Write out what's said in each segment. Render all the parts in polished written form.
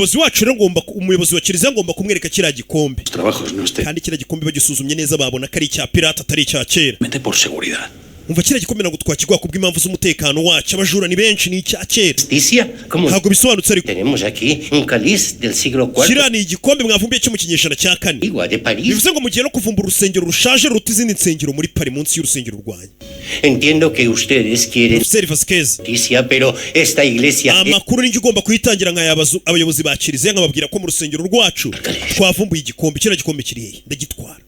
Bozi wacu rero ngomba umuyobozi wa kiliziya ngomba kumwereka kiriya gikombe. Kandi kiriya gikombe bagisuzumye neza babona ko ari icya pirate atari icya kera. Umva kiriya gikombe ntabwo twakigwa kubw'impamvu z'umutekano wacu, abajura ni benshi, ni icya kera. Ntabwo bisobanutse ariko. Kiriya ni igikombe mwavumbiye cyo mu kinyejana cya 4. Bivuze ngo mugiye no kuvumbura urusengero rushaje ruruta izindi nsengero muri Paris munsi y'urusengero rwanyu. Entiendo que ustedes quieren justicia, pero esta iglesia amakuru ni ugomba kuyitangira nk'ayabazu abayobozi ba kiliziya nkababwira ko mu rusengero rwacu twavumbuye igikombe. Kiriya gikombe kiri hehe? Ndagitwara.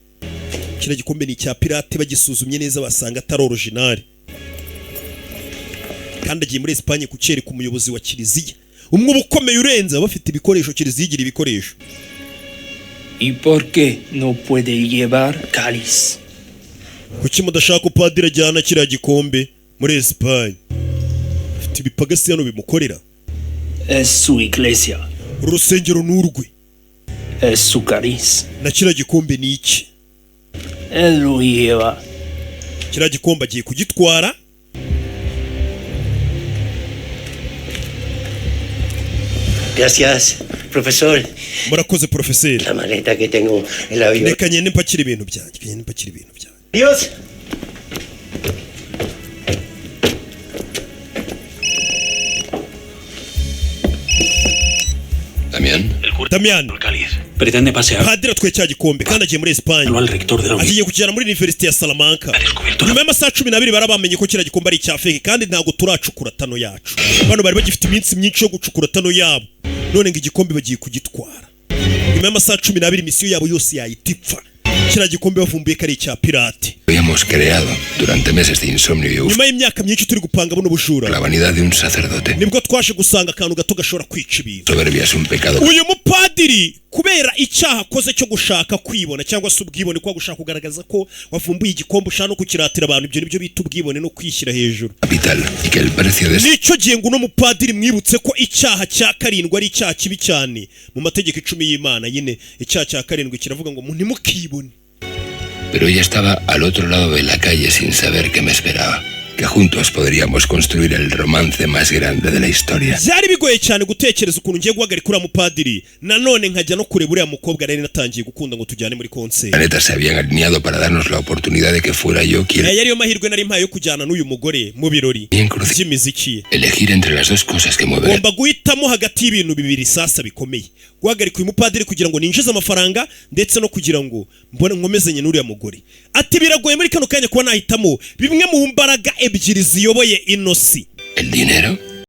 Kiriya gikombe ni icya pirate, bagisuzumye neza basanga atari original. Kandi agiye muri Espagne kucyereka umuyobozi wa kiliziya, umwe ubukomeye urenze bafite ibikoresho kiliziya igira ibikoresho. ¿Y por qué no puede llevar cáliz? Kuki mudashaka upadiri ajyana kiriya gikombe muri Espagne? Afite ibipagasi hano bimukorera. Es su iglesia. Urusengero n'urwe. Es su cáliz. Na kiriya gikombe ni iki? Él lo lleva. Kiriya gikombe agiye kugitwara. Gracias, profesor. Murakoze profesor. La maleta que tengo en la avión. Reka nyene mpakira ibintu byanjye. Dios. Damian. Pretende pasear. Padre twe cya gikombe kandi agiye muri Espagne. Al rector de la agiye kujyana muri University ya Salamanca. Nyuma y'amasaha 12 barabamenye ko kiriya gikombe ari icya fake kandi ntago turacukura tano yacu. Bano bari bagifite iminsi myinshi yo gucukura tano yabo. None ngo igikombe bagiye kugitwara. Nyuma y'amasaha 12 misiyo yabo yose yayitipfa. Kiriya gikombe bavumbuye ko ari icya pirate. Habíamos creado durante meses de insomnio y nyuma y'imyaka myinshi turi gupanga buno bujura. La vanidad de un sacerdote. Nibwo twashe gusanga akantu gato gashobora kwica ibintu. Soberbia es un pecado. Uyu mupadiri kubera icyaha akoze cyo gushaka kwibona cyangwa se ubwibone kwa gushaka kugaragaza ko wavumbuye igikombe ushaka no kukiratira abantu, ibyo nibyo bita ubwibone no kwishyira hejuru. Capital y que el precio de nicyo gihe ngo no mupadiri mwibutse ko icyaha cya 7 ari icyaha kibi cyane mu mategeko 10 y'Imana. Nyine icyaha cya 7 kiravuga ngo ntimukibone. Pero ella estaba al otro lado de la calle sin saber qué me esperaba. Que juntos podríamos construir el romance más grande de la historia. Byari bigoye cyane gutekereza ukuntu ngiye guhagarika uriya mupadiri nanone nkajya no kureba uriya mukobwa rero natangiye gukunda ngo tujyane muri concert. Planetas se habían alineado para darnos la oportunidad de que fuera yo quien. Yari mahirwe nari mpaye yo kujyana n'uyu mugore mu birori by'imiziki. Elegir entre las dos cosas que mueven. Ngomba guhitamo hagati y'ibintu bibiri sasa bikomeye. Guhagarika uyu mupadiri kugira ngo ninjize amafaranga ndetse no kugira ngo mbone nkomezanye n'uriya mugore. Ati biragoye muri kano kanya kuba nahitamo bimwe mu mbaraga ebyiri ziyoboye inosi. El dinero